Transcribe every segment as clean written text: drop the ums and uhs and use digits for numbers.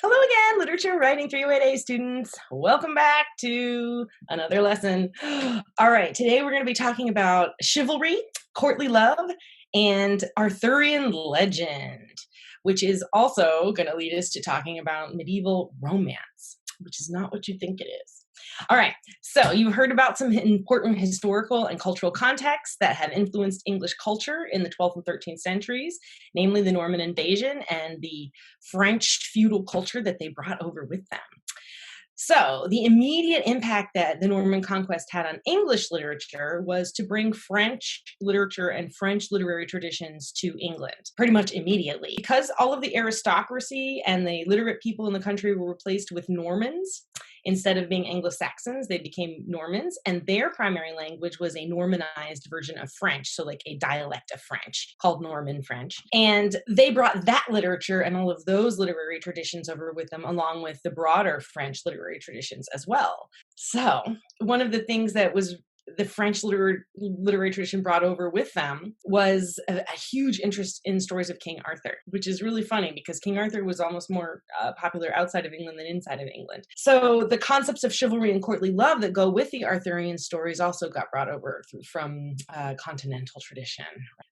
Hello again, Literature Writing 308A students. Welcome back to another lesson. All right, today we're going to be talking about chivalry, courtly love, and Arthurian legend, which is also going to lead us to talking about medieval romance, which is not what you think it is. All right, so you've heard about some important historical and cultural contexts that have influenced English culture in the 12th and 13th centuries, namely the Norman invasion and the French feudal culture that they brought over with them. So the immediate impact that the Norman conquest had on English literature was to bring French literature and French literary traditions to England pretty much immediately. Because all of the aristocracy and the literate people in the country were replaced with Normans, instead of being Anglo-Saxons, they became Normans, and their primary language was a Normanized version of French, so like a dialect of French called Norman French. And they brought that literature and all of those literary traditions over with them, along with the broader French literary traditions as well. So one of the things that was the French literary tradition brought over with them was a huge interest in stories of King Arthur, which is really funny because King Arthur was almost more popular outside of England than inside of England. So the concepts of chivalry and courtly love that go with the Arthurian stories also got brought over from continental tradition.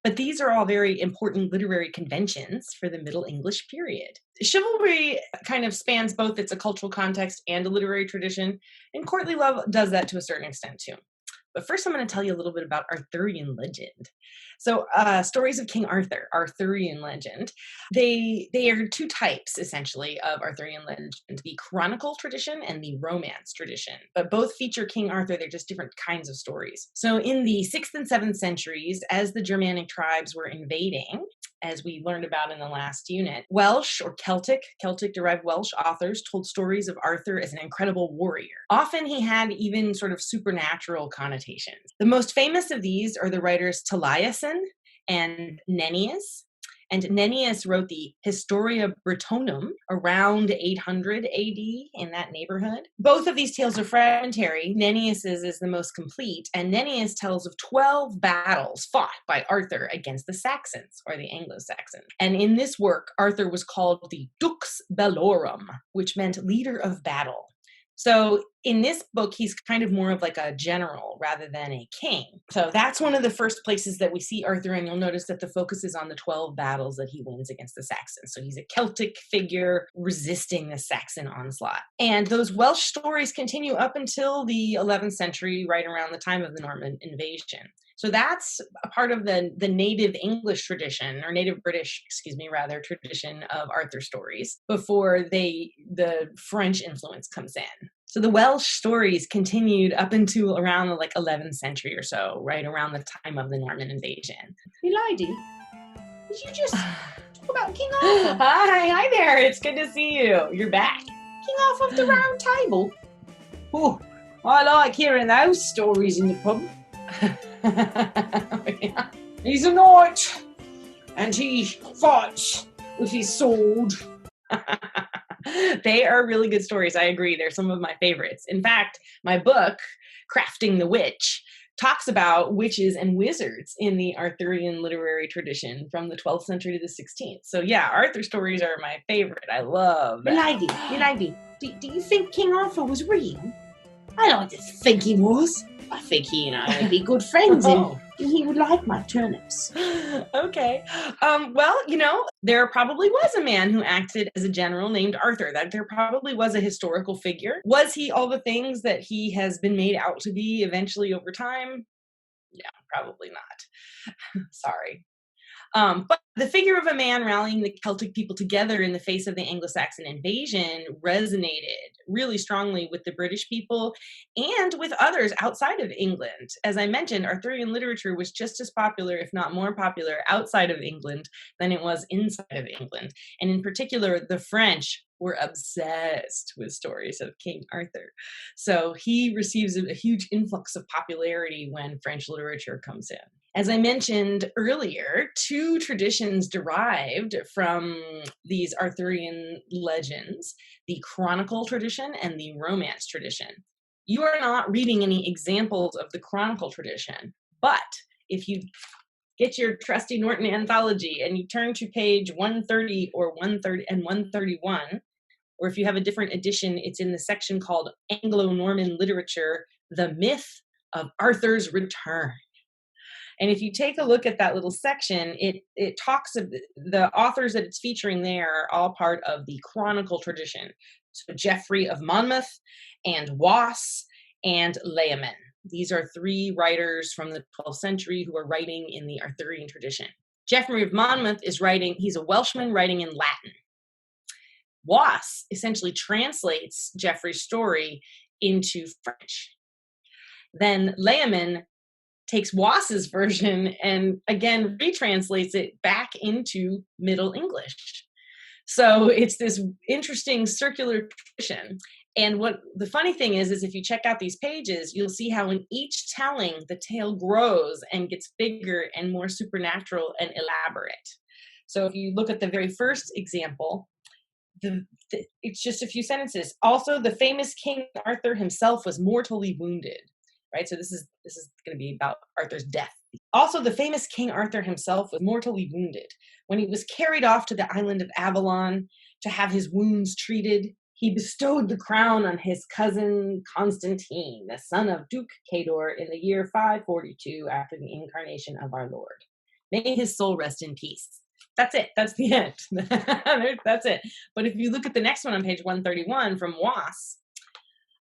But these are all very important literary conventions for the Middle English period. Chivalry kind of spans both its a cultural context and a literary tradition, and courtly love does that to a certain extent too. But first, I'm going to tell you a little bit about Arthurian legend. So stories of King Arthur, Arthurian legend, they are two types, essentially, of Arthurian legend, the chronicle tradition and the romance tradition. But both feature King Arthur. They're just different kinds of stories. So in the 6th and 7th centuries, as the Germanic tribes were invading, as we learned about in the last unit, Welsh or Celtic-derived Welsh authors told stories of Arthur as an incredible warrior. Often he had even sort of supernatural connotations. The most famous of these are the writers Taliesin and Nennius. And Nennius wrote the Historia Britonum around 800 AD in that neighborhood. Both of these tales are fragmentary. Nennius's is the most complete, and Nennius tells of 12 battles fought by Arthur against the Saxons, or the Anglo-Saxons. And in this work, Arthur was called the Dux Bellorum, which meant leader of battle. So in this book, he's kind of more of like a general rather than a king. So that's one of the first places that we see Arthur, and you'll notice that the focus is on the 12 battles that he wins against the Saxons. So he's a Celtic figure resisting the Saxon onslaught. And those Welsh stories continue up until the 11th century, right around the time of the Norman invasion. So that's a part of the native English tradition, or native British, tradition of Arthur stories before the French influence comes in. So the Welsh stories continued up into around the 11th century or so, right around the time of the Norman invasion. Hey, lady, did you just talk about King Arthur? Hi there. It's good to see you. You're back. King Arthur of the Round Table? Oh, I like hearing those stories in the pub. Yeah. He's a knight, and he fights with his sword. They are really good stories. I agree. They're some of my favorites. In fact, my book, Crafting the Witch, talks about witches and wizards in the Arthurian literary tradition from the 12th century to the 16th. So yeah, Arthur stories are my favorite. I love them. Lady, do you think King Arthur was real? I like to think he was. I think he and I would be good friends, and he would like my turnips. Okay. Well, there probably was a man who acted as a general named Arthur. That there probably was a historical figure. Was he all the things that he has been made out to be eventually over time? Yeah, probably not. Sorry. But the figure of a man rallying the Celtic people together in the face of the Anglo-Saxon invasion resonated really strongly with the British people and with others outside of England. As I mentioned, Arthurian literature was just as popular, if not more popular, outside of England than it was inside of England. And in particular, the French were obsessed with stories of King Arthur. So he receives a huge influx of popularity when French literature comes in. As I mentioned earlier, two traditions derived from these Arthurian legends, the chronicle tradition and the romance tradition. You are not reading any examples of the chronicle tradition, but if you get your trusty Norton anthology and you turn to page 130 or 130 and 131, or if you have a different edition, it's in the section called Anglo-Norman Literature, The Myth of Arthur's Return. And if you take a look at that little section, it talks of the authors that it's featuring there are all part of the chronicle tradition. So Geoffrey of Monmouth and Was and Layman. These are three writers from the 12th century who are writing in the Arthurian tradition. Geoffrey of Monmouth is writing, he's a Welshman writing in Latin. Was essentially translates Geoffrey's story into French. Then Layman takes Was's version and again retranslates it back into Middle English. So it's this interesting circular tradition. And what the funny thing is if you check out these pages, you'll see how in each telling, the tale grows and gets bigger and more supernatural and elaborate. So if you look at the very first example, it's just a few sentences. Also, the famous King Arthur himself was mortally wounded. Right, so this is going to be about Arthur's death. Also, the famous King Arthur himself was mortally wounded. When he was carried off to the island of Avalon to have his wounds treated, he bestowed the crown on his cousin Constantine, the son of Duke Cador, in the year 542 after the incarnation of our Lord. May his soul rest in peace. That's it. That's the end. That's it. But if you look at the next one on page 131 from Was,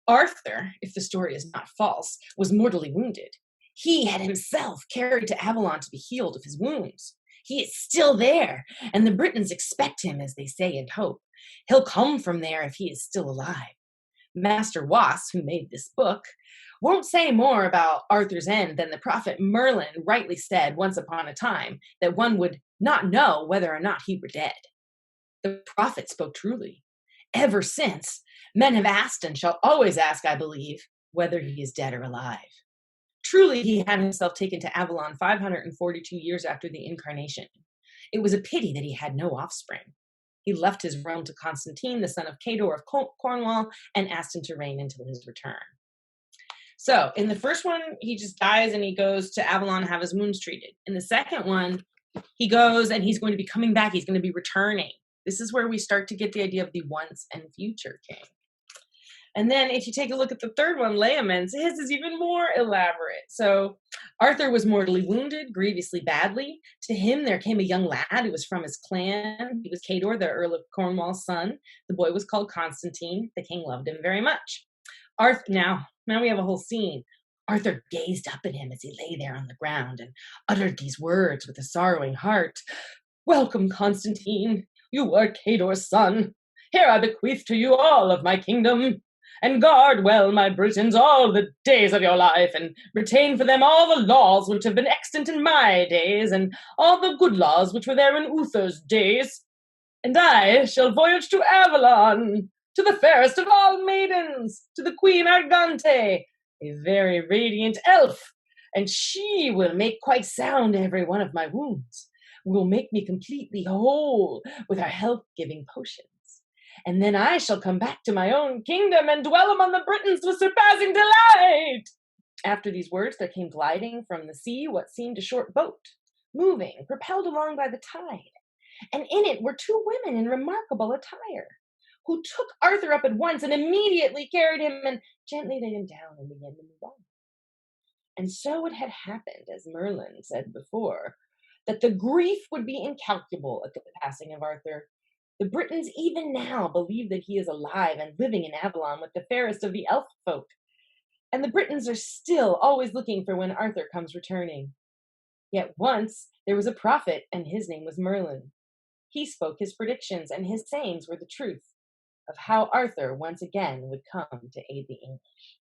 Arthur, if the story is not false, was mortally wounded. He had himself carried to Avalon to be healed of his wounds. He is still there, and the Britons expect him, as they say, and hope. He'll come from there if he is still alive. Master Was, who made this book, won't say more about Arthur's end than the prophet Merlin rightly said once upon a time, that one would not know whether or not he were dead. The prophet spoke truly. Ever since, men have asked and shall always ask, I believe, whether he is dead or alive. Truly, he had himself taken to Avalon 542 years after the incarnation. It was a pity that he had no offspring. He left his realm to Constantine, the son of Cador of Cornwall, and asked him to reign until his return. So, in the first one, he just dies and he goes to Avalon to have his wounds treated. In the second one, he goes and he's going to be coming back. He's going to be returning. This is where we start to get the idea of the once and future king. And then if you take a look at the third one, Layman's, his is even more elaborate. So Arthur was mortally wounded, grievously badly. To him there came a young lad who was from his clan. He was Cador, the Earl of Cornwall's son. The boy was called Constantine. The king loved him very much. Now we have a whole scene. Arthur gazed up at him as he lay there on the ground and uttered these words with a sorrowing heart. Welcome, Constantine. You are Cador's son. Here I bequeath to you all of my kingdom. And guard well my Britons all the days of your life, and retain for them all the laws which have been extant in my days, and all the good laws which were there in Uther's days. And I shall voyage to Avalon, to the fairest of all maidens, to the Queen Argante, a very radiant elf, and she will make quite sound every one of my wounds, will make me completely whole with her health-giving potions. And then I shall come back to my own kingdom and dwell among the Britons with surpassing delight. After these words, there came gliding from the sea what seemed a short boat, moving, propelled along by the tide. And in it were two women in remarkable attire, who took Arthur up at once and immediately carried him and gently laid him down and began to move on. And so it had happened, as Merlin said before, that the grief would be incalculable at the passing of Arthur. The Britons even now believe that he is alive and living in Avalon with the fairest of the elf folk. And the Britons are still always looking for when Arthur comes returning. Yet once there was a prophet, and his name was Merlin. He spoke his predictions, and his sayings were the truth of how Arthur once again would come to aid the English.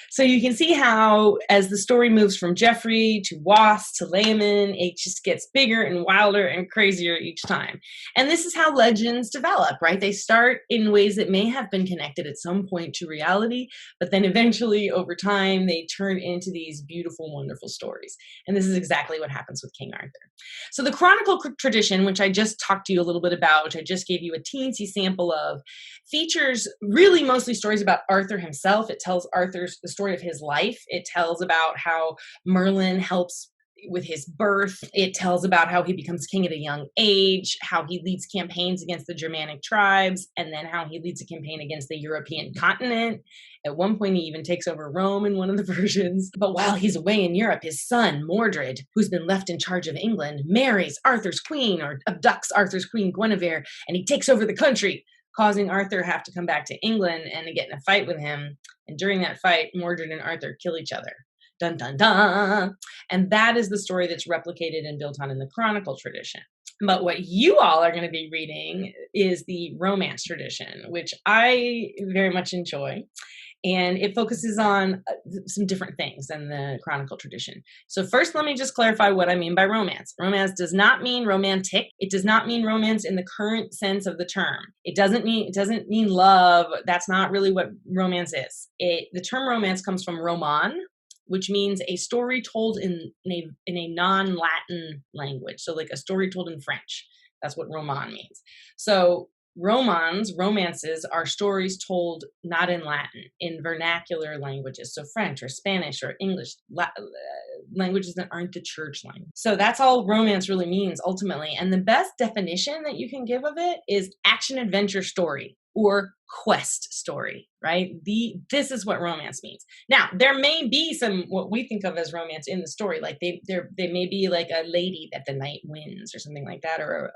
So you can see how, as the story moves from Geoffrey to Was to Layman, it just gets bigger and wilder and crazier each time. And this is how legends develop, right? They start in ways that may have been connected at some point to reality, but then eventually, over time, they turn into these beautiful, wonderful stories. And this is exactly what happens with King Arthur. So the chronicle tradition, which I just talked to you a little bit about, which I just gave you a teensy sample of, features really mostly stories about Arthur himself. It tells the story of his life. It tells about how Merlin helps with his birth. It tells about how he becomes king at a young age, how he leads campaigns against the Germanic tribes, and then how he leads a campaign against the European continent. At one point, he even takes over Rome in one of the versions. But while he's away in Europe, his son, Mordred, who's been left in charge of England, marries Arthur's queen, or abducts Arthur's queen, Guinevere, and he takes over the country, causing Arthur have to come back to England and to get in a fight with him. And during that fight, Mordred and Arthur kill each other. Dun, dun, dun. And that is the story that's replicated and built on in the chronicle tradition. But what you all are going to be reading is the romance tradition, which I very much enjoy. And it focuses on some different things than the chronicle tradition. So first, let me just clarify what I mean by romance. Romance does not mean romantic. It does not mean romance in the current sense of the term. It doesn't mean love. That's not really what romance is. The term romance comes from roman, which means a story told in a non-Latin language. So like a story told in French. That's what roman means. So romances are stories told not in Latin, in vernacular languages. So French or Spanish or English, languages that aren't the church language. So that's all romance really means ultimately. And the best definition that you can give of it is action adventure story or quest story, right? This is what romance means. Now, there may be some what we think of as romance in the story, like they may be like a lady that the knight wins or something like that, or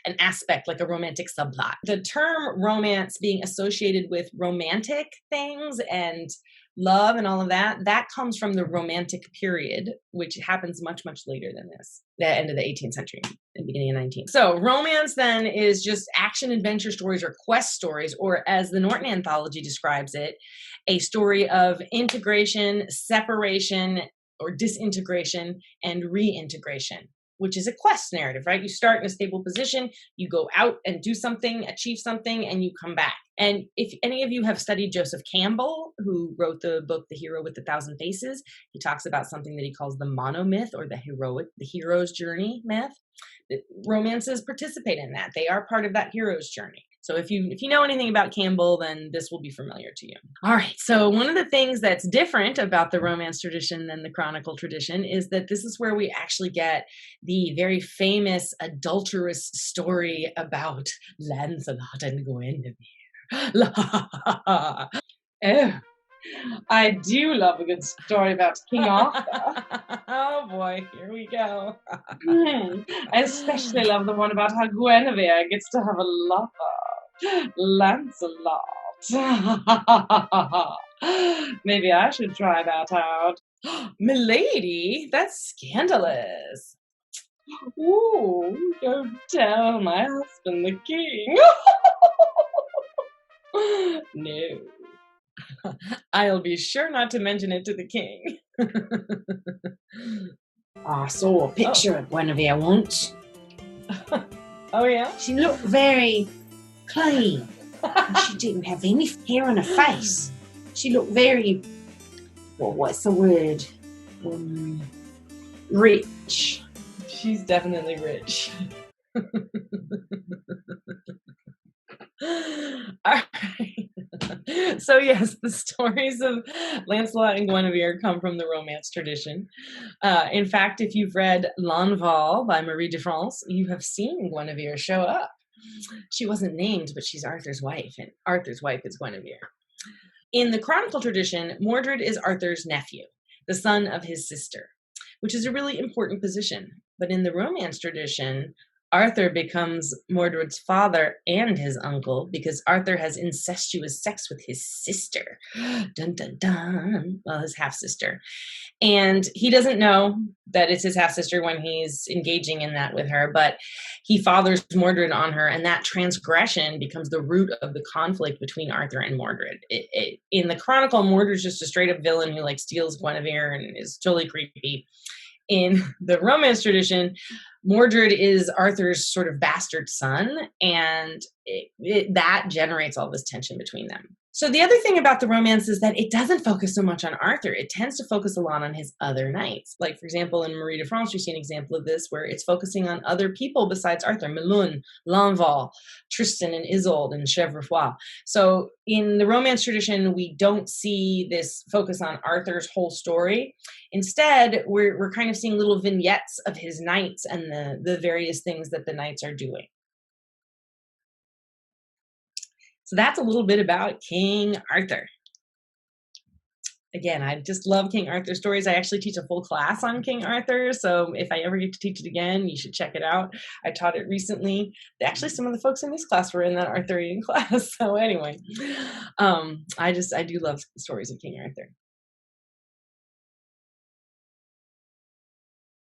an aspect like a romantic subplot. The term romance being associated with romantic things and love and all of that comes from the Romantic period, which happens much, much later than this, the end of the 18th century and beginning of 19th. So romance then is just action adventure stories or quest stories, or as the Norton Anthology describes it, a story of integration, separation, or disintegration and reintegration, which is a quest narrative, right? You start in a stable position, you go out and do something, achieve something, and you come back. And if any of you have studied Joseph Campbell, who wrote the book, The Hero with a Thousand Faces, he talks about something that he calls the monomyth, or the hero's journey myth. Romances participate in that. They are part of that hero's journey. So if you know anything about Campbell, then this will be familiar to you. All right. So one of the things that's different about the romance tradition than the chronicle tradition is that this is where we actually get the very famous adulterous story about Lancelot and Guinevere. Oh, I do love a good story about King Arthur. Oh boy, here we go. I especially love the one about how Guinevere gets to have a lover, Lancelot. Maybe I should try that out. Milady, that's scandalous. Ooh, don't tell my husband the king. No. I'll be sure not to mention it to the king. I saw a picture of Guinevere once. Oh, yeah? She looked very clean. She didn't have any hair on her face. She looked very, well, what's the word? Rich. She's definitely rich. All right. So yes, the stories of Lancelot and Guinevere come from the Romance tradition. In fact, if you've read L'Envol by Marie de France, you have seen Guinevere show up. She wasn't named, but she's Arthur's wife, and Arthur's wife is Guinevere. In the Chronicle tradition, Mordred is Arthur's nephew, the son of his sister, which is a really important position. But in the Romance tradition, Arthur becomes Mordred's father and his uncle because Arthur has incestuous sex with his sister. Dun, dun, dun. Well, his half-sister. And he doesn't know that it's his half-sister when he's engaging in that with her, but he fathers Mordred on her, and that transgression becomes the root of the conflict between Arthur and Mordred. In the Chronicle, Mordred's just a straight-up villain who steals Guinevere and is totally creepy. In the Romance tradition, Mordred is Arthur's sort of bastard son, and that generates all this tension between them. So the other thing about the romance is that it doesn't focus so much on Arthur. It tends to focus a lot on his other knights. Like, for example, in Marie de France, you see an example of this where it's focusing on other people besides Arthur: Melun, Lanval, Tristan and Isolde, and Chevrefoix. So in the romance tradition, we don't see this focus on Arthur's whole story. Instead, we're kind of seeing little vignettes of his knights and the various things that the knights are doing. So that's a little bit about King Arthur. Again, I just love King Arthur stories. I actually teach a full class on King Arthur, so if I ever get to teach it again, you should check it out. I taught it recently. Actually, some of the folks in this class were in that Arthurian class. So anyway, I do love stories of King Arthur.